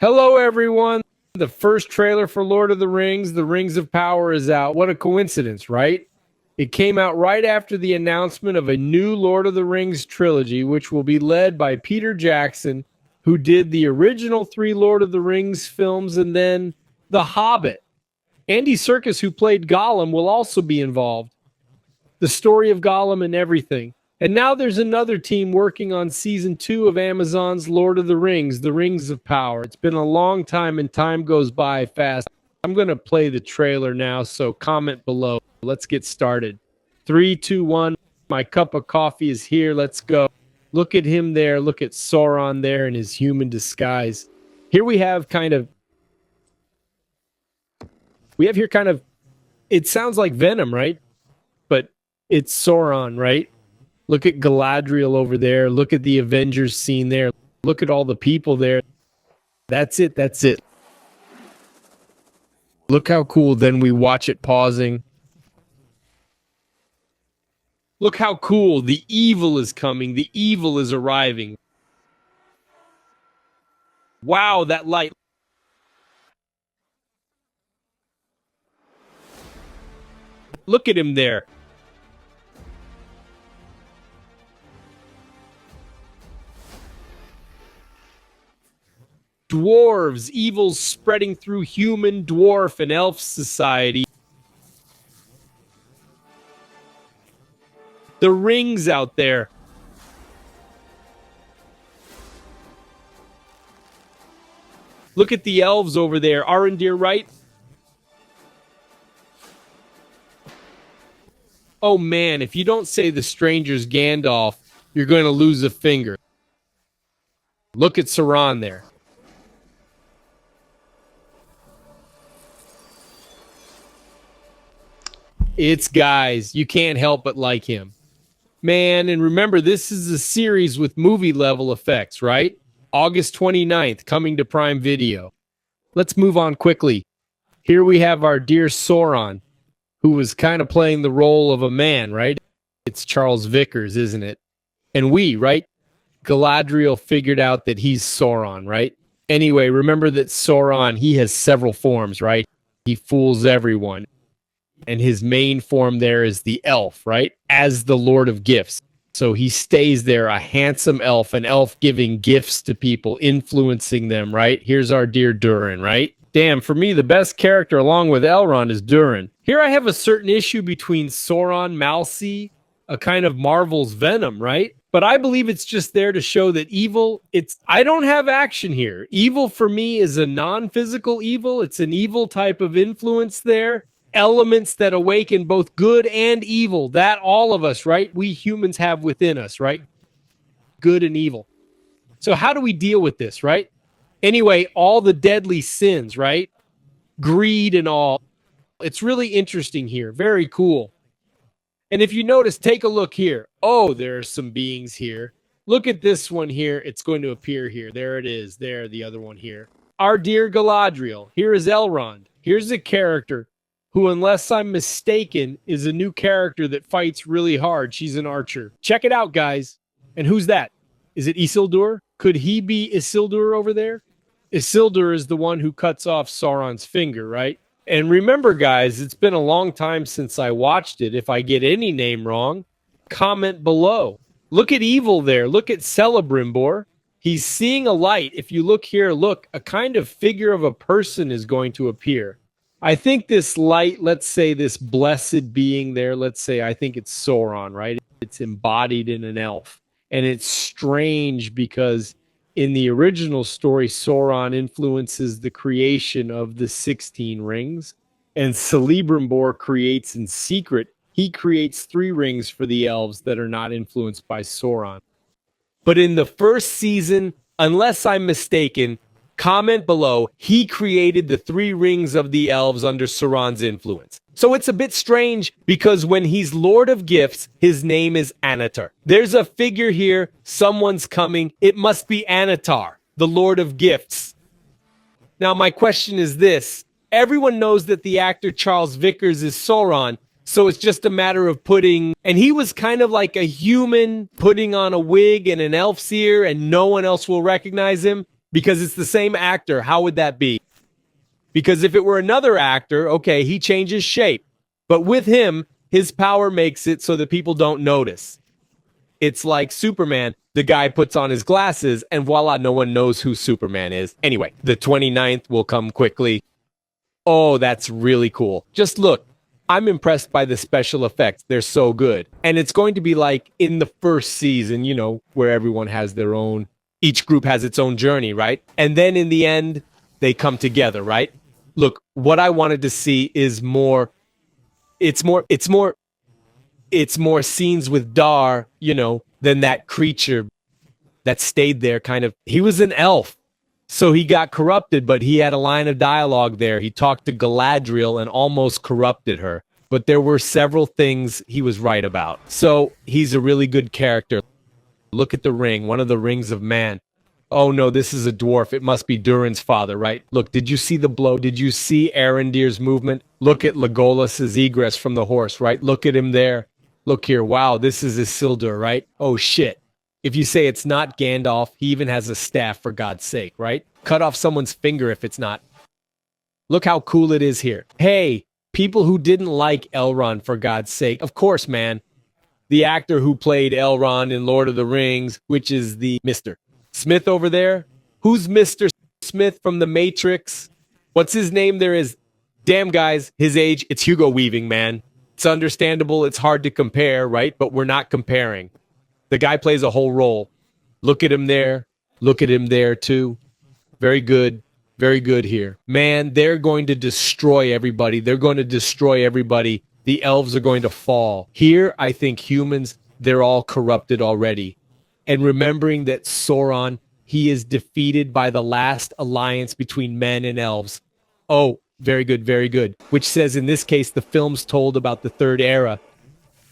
Hello, everyone. The first trailer for Lord of the Rings of Power, is out. What a coincidence, right? It came out right after the announcement of a new Lord of the Rings trilogy, which will be led by Peter Jackson, who did the original three Lord of the Rings films and then The Hobbit. Andy Serkis, who played Gollum, will also be involved. The story of Gollum and everything. And now there's another team working on season 2 of Amazon's Lord of the Rings of Power. It's been a long time and time goes by fast. I'm going to play the trailer now, so comment below. Let's get started. 3, 2, 1. My cup of coffee is here. Let's go. Look at him there. Look at Sauron there in his human disguise. Here we have it sounds like Venom, right? But it's Sauron, right? Look at Galadriel over there. Look at the Avengers scene there. Look at all the people there. That's it. That's it. Look how cool. Then we watch it pausing. Look how cool. The evil is coming. The evil is arriving. Wow, that light. Look at him there. Dwarves, evil spreading through human, dwarf, and elf society. The rings out there. Look at the elves over there. Arendir, right? Oh man, if you don't say the stranger's Gandalf, you're going to lose a finger. Look at Sauron there. It's guys. You can't help but like him. Man, and remember, this is a series with movie level effects, right? August 29th, coming to Prime Video. Let's move on quickly. Here we have our dear Sauron, who was kind of playing the role of a man, right? It's Charles Vickers, isn't it? And right? Galadriel figured out that he's Sauron, right? Anyway, remember that Sauron, he has several forms, right? He fools everyone. And his main form there is the elf, right? As the Lord of Gifts. So he stays there, a handsome elf, an elf giving gifts to people, influencing them, right? Here's our dear Durin, right? Damn, for me, the best character along with Elrond is Durin. Here I have a certain issue between Sauron, Malsey, a kind of Marvel's Venom, right? But I believe it's just there to show that evil, I don't have action here. Evil for me is a non-physical evil. It's an evil type of influence there. Elements that awaken both good and evil, that all of us, right? We humans have within us, right? Good and evil. So how do we deal with this, right? Anyway, all the deadly sins, right? Greed and all. It's really interesting here. Very cool. And if you notice, take a look here. Oh, there are some beings here. Look at this one here. It's going to appear here. There it is. There, the other one here. Our dear Galadriel. Here is Elrond. Here's a character who, unless I'm mistaken, is a new character that fights really hard. She's an archer. Check it out, guys. And who's that? Is it Isildur? Could he be Isildur over there? Isildur is the one who cuts off Sauron's finger, right? And remember, guys, it's been a long time since I watched it. If I get any name wrong, comment below. Look at evil there. Look at Celebrimbor. He's seeing a light. If you look here, look, a kind of figure of a person is going to appear. I think this light, let's say this blessed being there, I think it's Sauron, right? It's embodied in an elf. And it's strange because in the original story, Sauron influences the creation of the 16 rings. And Celebrimbor creates in secret. He creates 3 rings for the elves that are not influenced by Sauron. But in the first season, unless I'm mistaken, comment below, he created the 3 rings of the elves under Sauron's influence. So it's a bit strange because when he's Lord of Gifts, his name is Anatar. There's a figure here, someone's coming, it must be Anatar, the Lord of Gifts. Now my question is this, everyone knows that the actor Charles Vickers is Sauron, so it's just a matter of and he was kind of like a human putting on a wig and an elf's ear and no one else will recognize him. Because it's the same actor. How would that be? Because if it were another actor, okay, he changes shape. But with him, his power makes it so that people don't notice. It's like Superman. The guy puts on his glasses, and voila, no one knows who Superman is. Anyway, the 29th will come quickly. Oh, that's really cool. Just look. I'm impressed by the special effects. They're so good. And it's going to be like in the first season, you know, where everyone has their own, each group has its own journey, right? And then in the end, they come together, right? Look, what I wanted to see is more, it's more scenes with Dar, you know, than that creature that stayed there kind of. He was an elf. So he got corrupted, but he had a line of dialogue there. He talked to Galadriel and almost corrupted her. But there were several things he was right about. So he's a really good character. Look at the ring, one of the rings of man. Oh no, this is a dwarf. It must be Durin's father, right? Look, did you see the blow? Did you see Arendir's movement? Look at Legolas's egress from the horse, right? Look at him there. Look here. Wow, this is Isildur, right? Oh shit. If you say it's not Gandalf, he even has a staff, for God's sake, right? Cut off someone's finger if it's not. Look how cool it is here. Hey, people who didn't like Elrond, for God's sake. Of course, man. The actor who played Elrond in Lord of the Rings, which is the Mr. Smith over there. Who's Mr. Smith from The Matrix? What's his name? There is, damn guys, his age, it's Hugo Weaving, man. It's understandable. It's hard to compare, right? But we're not comparing. The guy plays a whole role. Look at him there. Look at him there, too. Very good. Very good here. Man, they're going to destroy everybody. They're going to destroy everybody. The elves are going to fall. Here, I think humans, they're all corrupted already. And remembering that Sauron, he is defeated by the last alliance between men and elves. Oh, very good, very good. Which says, in this case, the film's told about the third era.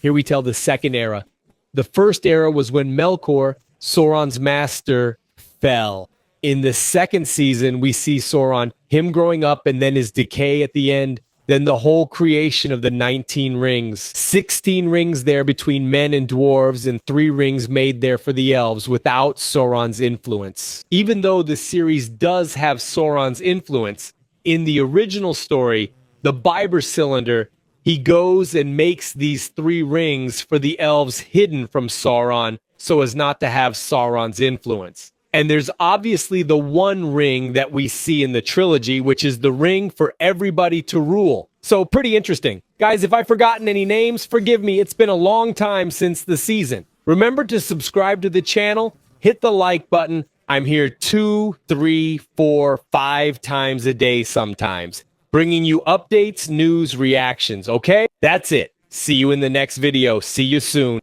Here we tell the second era. The first era was when Melkor, Sauron's master, fell. In the second season, we see Sauron, him growing up and then his decay at the end. Then the whole creation of the 19 rings. 16 rings there between men and dwarves and 3 rings made there for the elves without Sauron's influence. Even though the series does have Sauron's influence, in the original story, the Biber Cylinder, he goes and makes these 3 rings for the elves hidden from Sauron so as not to have Sauron's influence. And there's obviously the one ring that we see in the trilogy, which is the ring for everybody to rule. So pretty interesting. Guys, if I've forgotten any names, forgive me. It's been a long time since the season. Remember to subscribe to the channel, hit the like button. I'm here 2, 3, 4, 5 times a day sometimes, bringing you updates, news, reactions, okay? That's it. See you in the next video. See you soon.